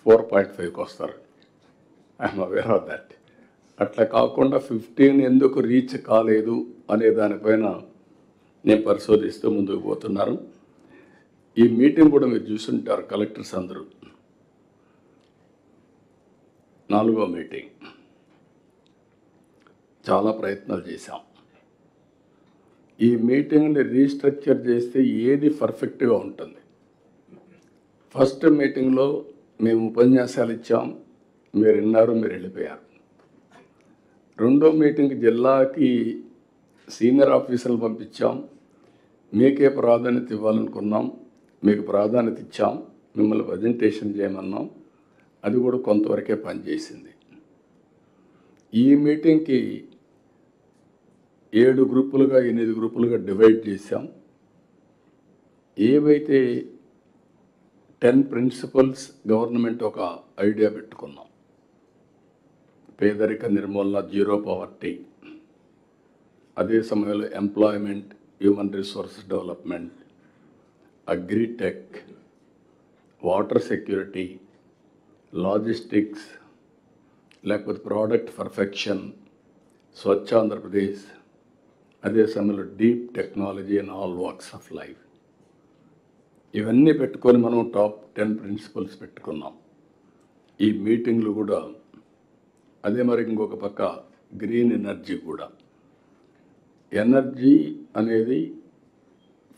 4.5కి వస్తారు. I'm aware of that. అట్లా కాకుండా 15 ఎందుకు రీచ్ కాలేదు అనే దానిపైన నేను పరిశోధిస్తూ ముందుకు పోతున్నాను. ఈ మీటింగ్ కూడా మీరు చూసుంటారు, కలెక్టర్స్ అందరూ. 4వ మీటింగ్. చాలా ప్రయత్నాలు చేశాం. ఈ మీటింగ్ని రీస్ట్రక్చర్ చేస్తే ఏది పర్ఫెక్ట్గా ఉంటుంది. ఫస్ట్ మీటింగ్లో మేము ఉపన్యాసాలు ఇచ్చాం, మీరు విన్నారు, మీరు వెళ్ళిపోయారు. రెండో మీటింగ్ జిల్లాకి సీనియర్ ఆఫీసర్లు పంపించాం, మీకే ప్రాధాన్యత ఇవ్వాలనుకున్నాం, మీకు ప్రాధాన్యత ఇచ్చాం, మిమ్మల్ని ప్రజెంటేషన్ చేయమన్నాం, అది కూడా కొంతవరకే పనిచేసింది. ఈ మీటింగ్కి 7 గ్రూపులుగా 8 గ్రూపులుగా డివైడ్ చేశాం. ఏవైతే 10 ప్రిన్సిపల్స్ గవర్నమెంట్ ఒక ఐడియా పెట్టుకున్నాం. పేదరిక నిర్మూలన, జీరో పవర్టీ, అదే సమయంలో employment, human resources development, agritech, water security, logistics, లేకపోతే ప్రోడక్ట్ పర్ఫెక్షన్, స్వచ్ఛ ఆంధ్రప్రదేశ్, అదే సమయంలో deep technology and all walks of life. ఇవన్నీ పెట్టుకొని మనం టాప్ 10 ప్రిన్సిపల్స్ పెట్టుకున్నాం. ఈ మీటింగ్లు కూడా అదే. మరి ఇంకొక పక్క గ్రీన్ ఎనర్జీ కూడా. ఎనర్జీ అనేది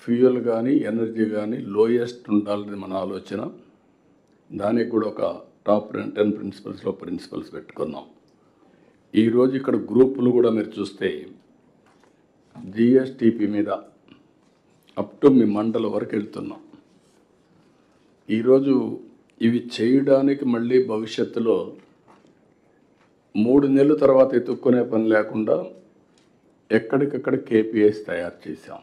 ఫ్యూయల్ కానీ ఎనర్జీ కానీ లోయెస్ట్ ఉండాలని మన ఆలోచన. దానికి కూడా ఒక టాప్ 10 ప్రిన్సిపల్స్లో ప్రిన్సిపల్స్ పెట్టుకున్నాం. ఈరోజు ఇక్కడ గ్రూపులు కూడా మీరు చూస్తే జిఎస్టిపి మీద అప్ టు మీ మండలం వరకు వెళ్తున్నాం. ఈరోజు ఇవి చేయడానికి మళ్ళీ భవిష్యత్తులో 3 నెలల తర్వాత ఎత్తుక్కునే పని లేకుండా ఎక్కడికక్కడ కేపీఐస్ తయారు చేశాం.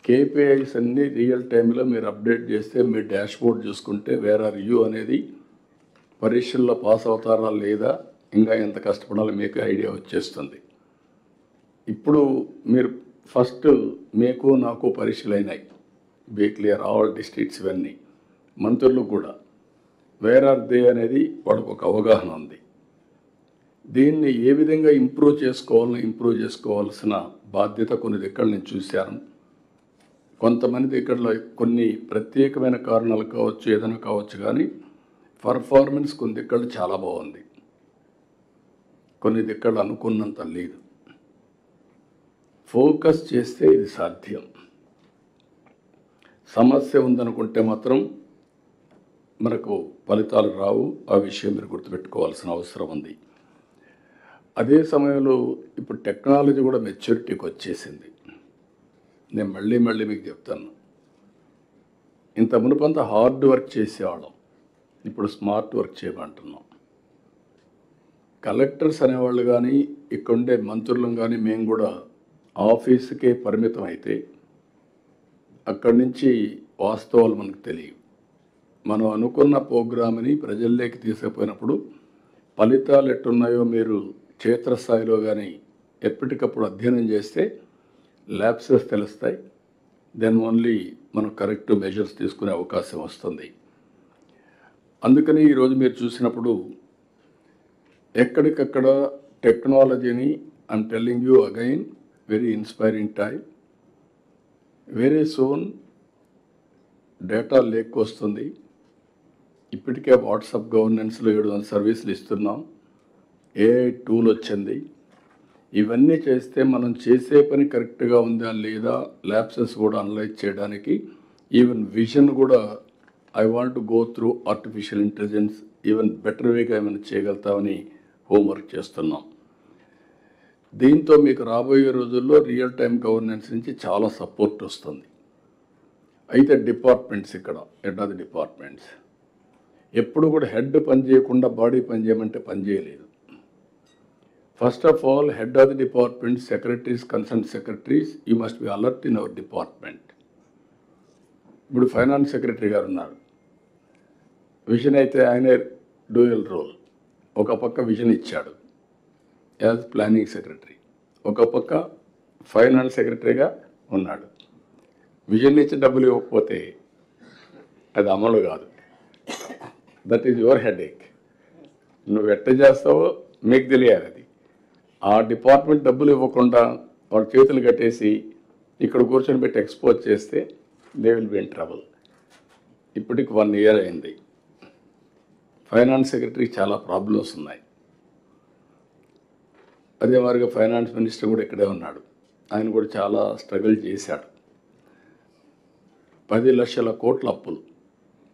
కేపీఐస్ అన్నీ రియల్ టైంలో మీరు అప్డేట్ చేస్తే మీ డాష్బోర్డ్ చూసుకుంటే వేర్ ఆర్ యూ అనేది, పరీక్షల్లో పాస్ అవుతారా లేదా, ఇంకా ఎంత కష్టపడాలో మీకు ఐడియా వచ్చేస్తుంది. ఇప్పుడు మీరు ఫస్ట్ మీకు నాకు పరీక్షలు అయినాయి, బీ క్లియర్ ఆల్ డిస్ట్రిక్ట్స్, ఇవన్నీ మంత్రులకు కూడా వేర్ ఆర్ దే అనేది వాళ్ళకు ఒక అవగాహన ఉంది. దీన్ని ఏ విధంగా ఇంప్రూవ్ చేసుకోవాల్సిన బాధ్యత కొన్ని దగ్గర నేను చూశాను. కొంతమంది దగ్గరలో కొన్ని ప్రత్యేకమైన కారణాలు కావచ్చు, ఏదైనా కావచ్చు, కానీ పర్ఫార్మెన్స్ కొన్ని దగ్గర చాలా బాగుంది, కొన్ని దగ్గర అనుకున్నంత లేదు. ఫోకస్ చేస్తే ఇది సాధ్యం. సమస్య ఉందనుకుంటే మాత్రం మనకు ఫలితాలు రావు. ఆ విషయం మీరు గుర్తుపెట్టుకోవాల్సిన అవసరం ఉంది. అదే సమయంలో ఇప్పుడు టెక్నాలజీ కూడా మెచ్యూరిటీకి వచ్చేసింది. నేను మళ్ళీ మీకు చెప్తాను, ఇంత మునుపంత హార్డ్ వర్క్ చేసేవాళ్ళం, ఇప్పుడు స్మార్ట్ వర్క్ చేయమంటున్నాం. కలెక్టర్స్ అనేవాళ్ళు కానీ, ఇక్కడుండే మంత్రులను కానీ మేము కూడా ఆఫీసుకే పరిమితం అయితే అక్కడి నుంచి వాస్తవాలు మనకు తెలియవు. మనం అనుకున్న ప్రోగ్రామ్ని ప్రజల్లోకి తీసుకుపోయినప్పుడు ఫలితాలు ఎట్టున్నాయో మీరు క్షేత్రస్థాయిలో కానీ ఎప్పటికప్పుడు అధ్యయనం చేస్తే ల్యాబ్సెస్ తెలుస్తాయి. దెన్ ఓన్లీ మనం కరెక్ట్ మెజర్స్ తీసుకునే అవకాశం వస్తుంది. అందుకని ఈరోజు మీరు చూసినప్పుడు ఎక్కడికక్కడ టెక్నాలజీని, I'm telling you again, very inspiring time. Very soon data lake వస్తుంది. ఇప్పటికే వాట్సాప్ గవర్నెన్స్లో 700 సర్వీసులు ఇస్తున్నాం. ఏఐ టూల్ వచ్చింది. ఇవన్నీ చేస్తే మనం చేసే పని కరెక్ట్గా ఉందా లేదా ల్యాబ్సెస్ కూడా అనలైజ్ చేయడానికి, ఈవెన్ విజన్ కూడా I want to go through artificial intelligence even better వేగా ఏమైనా చేయగలుగుతామని హోంవర్క్ చేస్తున్నాం. దీంతో మీకు రాబోయే రోజుల్లో రియల్ టైం గవర్నెన్స్ నుంచి చాలా సపోర్ట్ వస్తుంది. అయితే డిపార్ట్మెంట్స్, ఇక్కడ హెడ్ ఆఫ్ ది డిపార్ట్మెంట్స్ ఎప్పుడు కూడా హెడ్ పని చేయకుండా బాడీ పని చేయమంటే పని చేయలేదు. First of all, head of the department, secretaries, concern secretaries, you must be alert in our department. ఇప్పుడు ఫైనాన్స్ సెక్రటరీ గారు ఉన్నారు. విజన్ అయితే ఆయనే డ్యూయల్ రోల్. ఒక పక్క విజన్ ఇచ్చాడు యాజ్ ప్లానింగ్ సెక్రటరీ, ఒక పక్క ఫైనాన్స్ సెక్రటరీగా ఉన్నాడు. విజన్ ఇచ్చి డబ్బులు ఇవ్వకపోతే అది అమలు కాదు. That is your headache. నువ్వు ఎట్ట చేస్తావో మీకు తెలియాలి. అది ఆ డిపార్ట్మెంట్ డబ్బులు ఇవ్వకుండా వాళ్ళ చేతులు కట్టేసి ఇక్కడ కూర్చొని పెట్టి ఎక్స్పోజ్ చేస్తే they will be in trouble. ఇప్పటికి 1 year అయింది. ఫైనాన్స్ సెక్రటరీ చాలా ప్రాబ్లమ్స్ ఉన్నాయి. అదే మాదిరిగా ఫైనాన్స్ మినిస్టర్ కూడా ఇక్కడే ఉన్నాడు. ఆయన కూడా చాలా స్ట్రగుల్ చేశాడు. 10 లక్షల కోట్ల అప్పులు.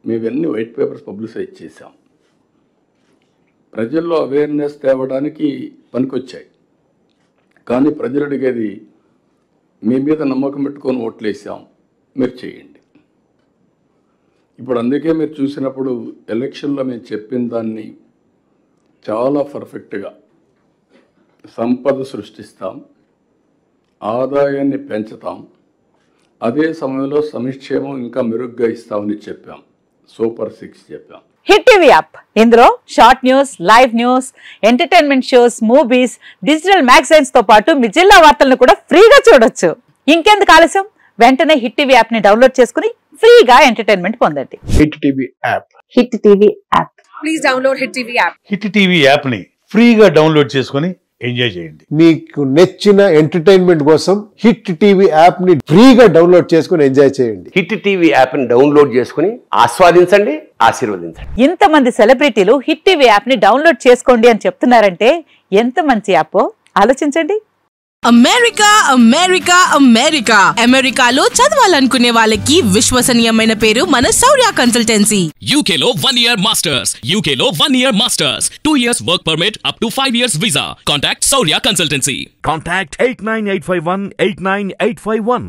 మేవన్నీ వైట్ పేపర్స్ పబ్లిసైజ్ చేశాం. ప్రజల్లో అవేర్నెస్ తేవడానికి పనికొచ్చాయి. కానీ ప్రజలు అడిగేది మీ మీద నమ్మకం పెట్టుకొని ఓట్లేసాం, మీరు చేయండి. ఇప్పుడు అందుకే మీరు చూసినప్పుడు ఎలక్షన్లో మేము చెప్పిన దాన్ని చాలా పర్ఫెక్ట్గా సంపద సృష్టిస్తాం, ఆదాయాన్ని పెంచుతాం, అదే సమయంలో సంక్షేమం ఇంకా మెరుగ్గా ఇస్తామని చెప్పాం. సూపర్ 6 చెప్పాం. హిట్ టీవీ యాప్, ఇందులో short news, live news, entertainment shows, movies, digital magazines తో పాటు మీ జిల్లా వార్తలను కూడా ఫ్రీగా చూడొచ్చు. ఇంకెందుకు ఆలస్యం, వెంటనే హిట్ టీవీ యాప్ ని డౌన్లోడ్ చేసుకుని ఫ్రీగా ఎంటర్టైన్మెంట్ పొందండి. Hit TV app. Hit TV app. Please download hit TV app. Hit TV app ని ఫ్రీగా డౌన్లోడ్ చేసుకుని ఎంజాయ్ చేయండి. మీకు నచ్చిన ఎంటర్టైన్మెంట్ కోసం హిట్ టీవీ యాప్ ని ఫ్రీగా డౌన్లోడ్ చేసుకుని ఎంజాయ్ చేయండి. హిట్ టీవీ యాప్ ని డౌన్లోడ్ చేసుకుని ఆస్వాదించండి, ఆశీర్వదించండి. ఇంతమంది సెలబ్రిటీలు హిట్ టీవీ యాప్ ని డౌన్లోడ్ చేసుకోండి అని చెప్తున్నారంటే ఎంత మంచి యాప్ ఆలోచించండి. అమెరికా అమెరికా అమెరికా అమెరికాలో చదవాలనుకునే వాళ్ళకి విశ్వసనీయమైన పేరు మన శౌర్య కన్సల్టెన్సీ. UK లో 1 year masters, UK లో 1 year masters, 2 years work permit up to 5 years visa. Contact Saurya Consultancy. Contact 89851 89851.